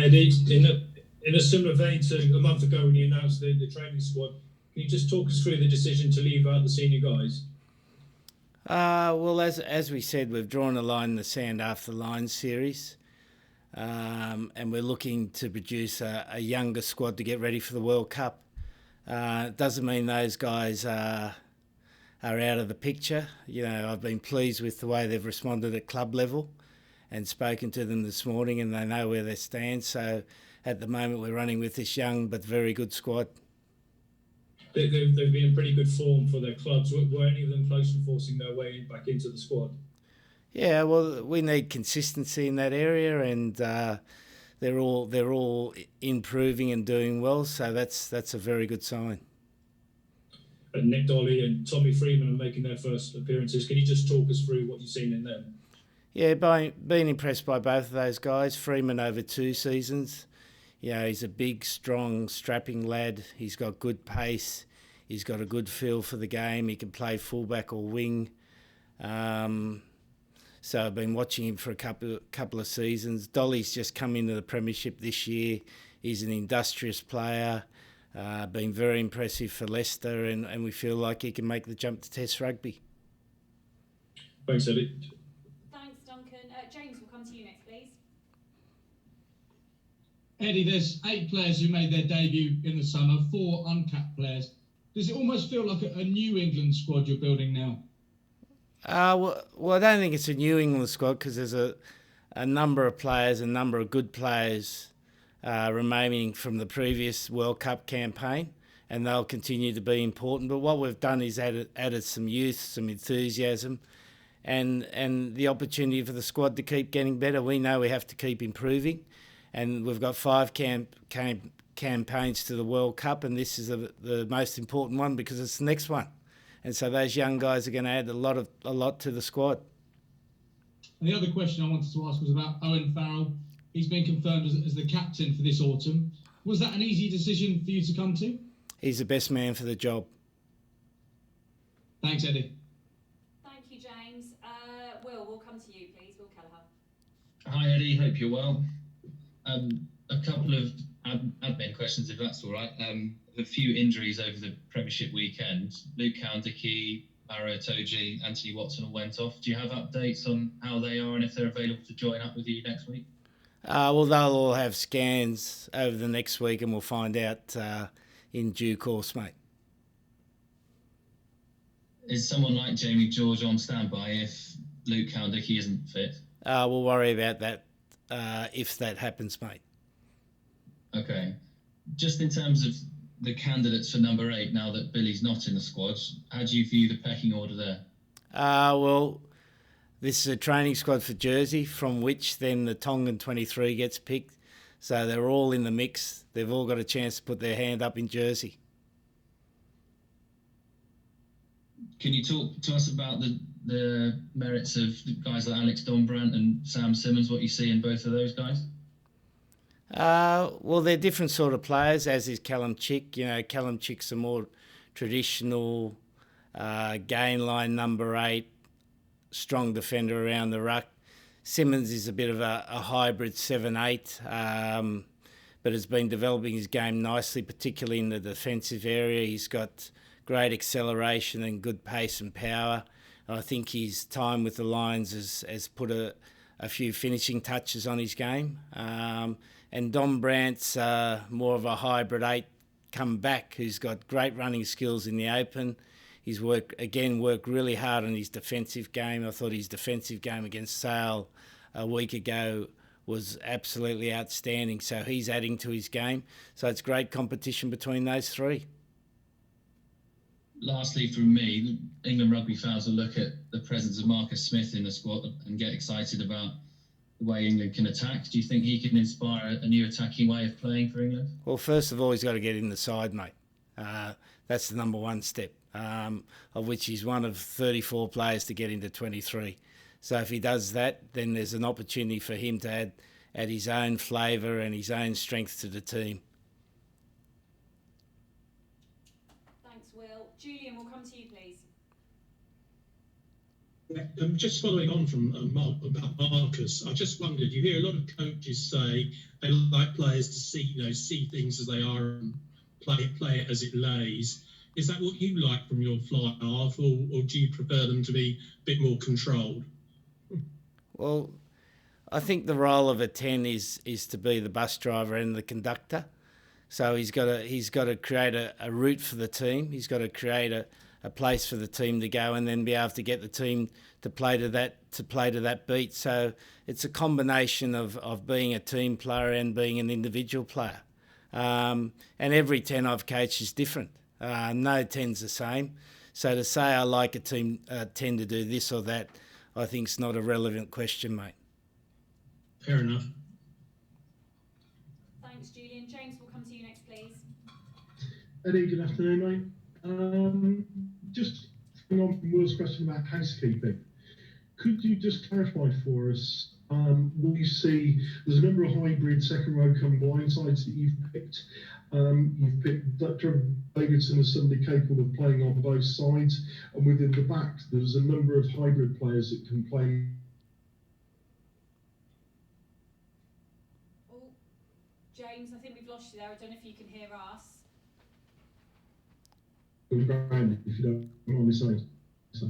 Hi, Eddie. In a similar vein to a month ago when you announced the training squad, can you just talk us through the decision to leave out the senior guys? Well, as we said, we've drawn a line in the sand after the Lions series, and we're looking to produce a younger squad to get ready for the World Cup. It doesn't mean those guys are out of the picture. You know, I've been pleased with the way they've responded at club level and spoken to them this morning, and they know where they stand. So at the moment we're running with this young but very good squad. They've been in pretty good form for their clubs. Were any of them close to forcing their way back into the squad? Yeah, well, we need consistency in that area, and they're all improving and doing well. So that's a very good sign. And Nick Dolly and Tommy Freeman are making their first appearances. Can you just talk us through what you've seen in them? Yeah, been impressed by both of those guys. Freeman over 2 seasons. You know, he's a big, strong, strapping lad. He's got good pace. He's got a good feel for the game. He can play fullback or wing. So I've been watching him for a couple of seasons. Dolly's just come into the premiership this year. He's an industrious player. Been very impressive for Leicester, and we feel like he can make the jump to Test rugby. Thanks, Eddie. Thanks, Duncan. James, we'll come to you next, please. Eddie, there's 8 players who made their debut in the summer, 4 uncapped players. Does it almost feel like a New England squad you're building now? Well, I don't think it's a New England squad because there's a number of players, a number of good players remaining from the previous World Cup campaign, and they'll continue to be important. But what we've done is added some youth, some enthusiasm, and the opportunity for the squad to keep getting better. We know we have to keep improving, and we've got 5 campaigns to the World Cup, and this is the most important one because it's the next one. And so those young guys are going to add a lot to the squad. And the other question I wanted to ask was about Owen Farrell. He's been confirmed as the captain for this autumn. Was that an easy decision for you to come to? He's the best man for the job. Thanks, Eddie. Thank you, James. Will, we'll come to you, please. Will Kelleher. Hi, Eddie. Hope you're well. A couple of admin questions, if that's all right. A few injuries over the Premiership weekend. Luke Cowan-Dickey, Barrow Toji, Anthony Watson all went off. Do you have updates on how they are and if they're available to join up with you next week? Well, they'll all have scans over the next week, and we'll find out in due course, mate. Is someone like Jamie George on standby if Luke Cowan-Dickey isn't fit? We'll worry about that if that happens, mate. Okay. Just in terms of the candidates for number 8, now that Billy's not in the squad, how do you view the pecking order there? Well, this is a training squad for Jersey, from which then the Tongan 23 gets picked. So they're all in the mix. They've all got a chance to put their hand up in Jersey. Can you talk to us about the merits of guys like Alex Donbrandt and Sam Simmons, what you see in both of those guys? Well, they're different sort of players, as is Callum Chick. You know, Callum Chick's a more traditional gain line number 8, strong defender around the ruck. Simmons is a bit of a hybrid 7-8, but has been developing his game nicely, particularly in the defensive area. He's got great acceleration and good pace and power. I think his time with the Lions has put a few finishing touches on his game. And Don Brandt's more of a hybrid 8 come back, who's got great running skills in the open. He's worked really hard on his defensive game. I thought his defensive game against Sale a week ago was absolutely outstanding. So he's adding to his game. So it's great competition between those 3. Lastly, from me, England rugby fans will look at the presence of Marcus Smith in the squad and get excited about the way England can attack. Do you think he can inspire a new attacking way of playing for England? Well, first of all, he's got to get in the side, mate. That's the number 1 step, of which he's one of 34 players to get into 23. So if he does that, then there's an opportunity for him to add his own flavour and his own strength to the team. Thanks, Will. Julian, we'll come to you, please. Just following on from Mark about Marcus, I just wondered. You hear a lot of coaches say they like players to see things as they are and play it as it lays. Is that what you like from your fly half, or do you prefer them to be a bit more controlled? Well, I think the role of a 10 is to be the bus driver and the conductor. So he's got to create a route for the team. He's got to create a place for the team to go, and then be able to get the team to play to that beat. So it's a combination of being a team player and being an individual player. And every 10 I've coached is different. No 10's the same. So to say I like a team 10 to do this or that, I think is not a relevant question, mate. Fair enough. Thanks, Julian. James, we'll come to you next, please. Eddie, good afternoon, mate. Just following on from Will's question about housekeeping, could you just clarify for us what you see? There's a number of hybrid second row come blind sides that you've picked. You've picked Dr. Davidson as somebody capable of playing on both sides, and within the back, there's a number of hybrid players that can play. Oh, James, I think we've lost you there. I don't know if you can hear us. If you don't mind me saying so.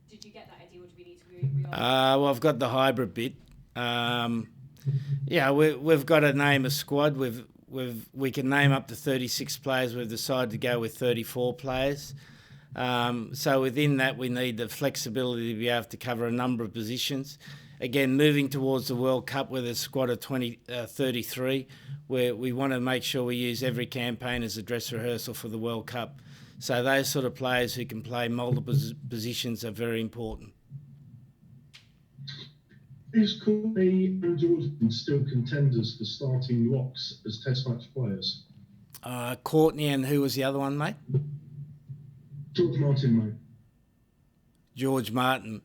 Did you get that, Eddie, or do we need to re Well, I've got the hybrid bit. Yeah, we've got to name a squad. We can name up to 36 players. We've decided to go with 34 players. So within that, we need the flexibility to be able to cover a number of positions. Again, moving towards the World Cup with a squad of 33, where we want to make sure we use every campaign as a dress rehearsal for the World Cup. So those sort of players who can play multiple positions are very important. Is Courtney and Jordan still contenders for starting locks as Test match players? Courtney and who was the other one, mate? George Martin, mate. George Martin.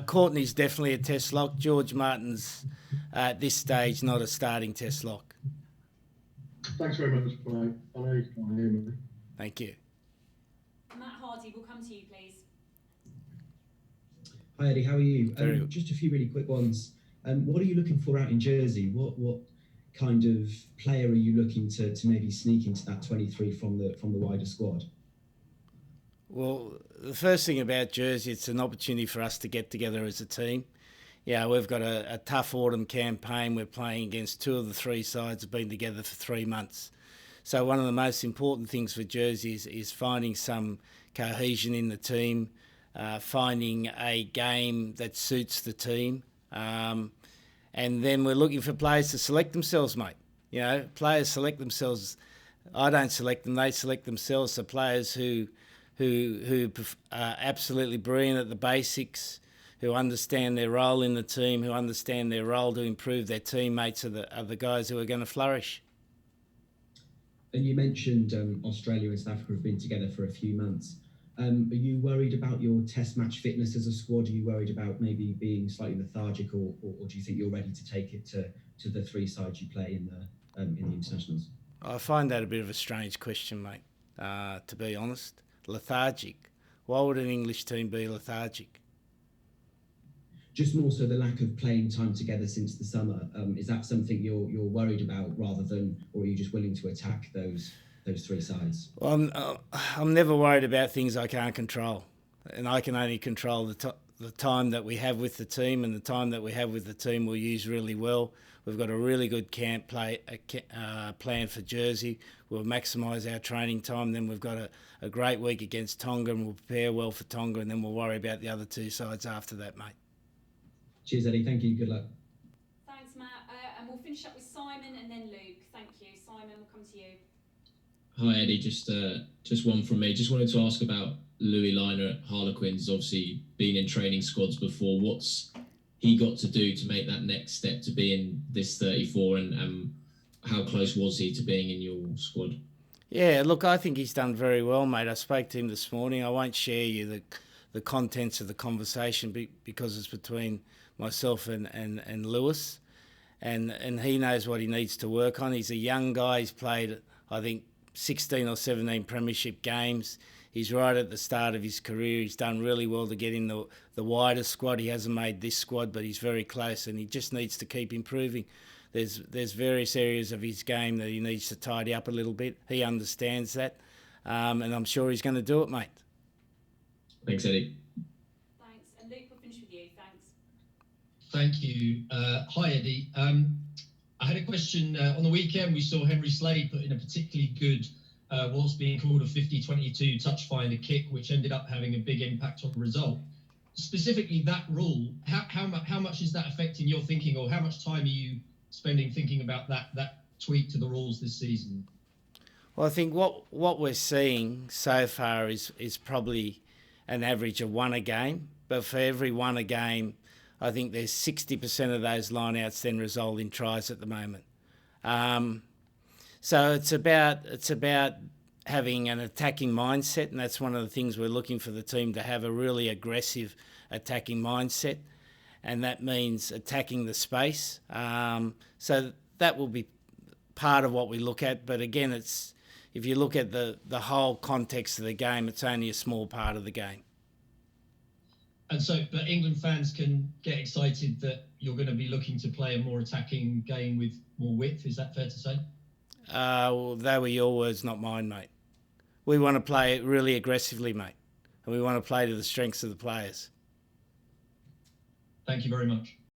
Courtney's definitely a Test lock. George Martin's at this stage not a starting Test lock. Thanks very much, mate. I know you can't hear me. Thank you. Matt Hardy, we'll come to you, please. Hi Eddie, how are you? Very Just a few really quick ones. What are you looking for out in Jersey? What kind of player are you looking to maybe sneak into that 23 from the wider squad? Well, the first thing about Jersey, it's an opportunity for us to get together as a team. Yeah, we've got a tough autumn campaign. We're playing against two of the three sides, have been together for 3 months. So one of the most important things for Jersey is finding some cohesion in the team, finding a game that suits the team. And then we're looking for players to select themselves, mate. You know, players select themselves. I don't select them, they select themselves. So players who are absolutely brilliant at the basics, who understand their role in the team, who understand their role to improve their teammates are the guys who are going to flourish. And you mentioned Australia and South Africa have been together for a few months. Are you worried about your Test match fitness as a squad? Are you worried about maybe being slightly lethargic, or do you think you're ready to take it to the three sides you play in the internationals? I find that a bit of a strange question, mate, to be honest. Lethargic. Why would an English team be lethargic? Just more so the lack of playing time together since the summer. Is that something you're worried about rather than, or are you just willing to attack those three sides? Well, I'm never worried about things I can't control, and I can only control the time that we have with the team, and the time that we have with the team we'll use really well. We've got a really good camp plan for Jersey. We'll maximise our training time. Then we've got a great week against Tonga, and we'll prepare well for Tonga, and then we'll worry about the other two sides after that, mate. Cheers, Eddie. Thank you. Good luck. Thanks, Matt. And we'll finish up with Simon and then Luke. Thank you. Simon, we'll come to you. Hi, Eddie. Just one from me. Just wanted to ask about Louis Liner at Harlequins. Obviously, been in training squads before. What's he got to do to make that next step to be in this 34, and how close was he to being in your squad? Yeah, look, I think he's done very well, mate. I spoke to him this morning. I won't share you the contents of the conversation because it's between myself and Lewis, and he knows what he needs to work on. He's a young guy. He's played, I think, 16 or 17 premiership games. He's right at the start of his career. He's done really well to get in the wider squad. He hasn't made this squad, but he's very close, and he just needs to keep improving. There's various areas of his game that he needs to tidy up a little bit. He understands that, and I'm sure he's going to do it, mate. Thanks, Eddie. Thanks. And Luke, we'll finish with you. Thanks. Thank you. Hi, Eddie. I had a question. On the weekend, we saw Henry Slade put in a particularly good, what's being called a 50-22 touch finder kick, which ended up having a big impact on the result. Specifically, that rule, how much is that affecting your thinking, or how much time are you spending thinking about that tweak to the rules this season? Well, I think what we're seeing so far is probably an average of one a game. But for every one a game, I think there's 60% of those lineouts then result in tries at the moment. So it's about having an attacking mindset, and that's one of the things we're looking for the team to have, a really aggressive attacking mindset, and that means attacking the space. So that will be part of what we look at. But again, if you look at the whole context of the game, it's only a small part of the game. And so, but England fans can get excited that you're going to be looking to play a more attacking game with more width. Is that fair to say? Well, they were your words, not mine, mate. We want to play really aggressively, mate, and we want to play to the strengths of the players. Thank you very much.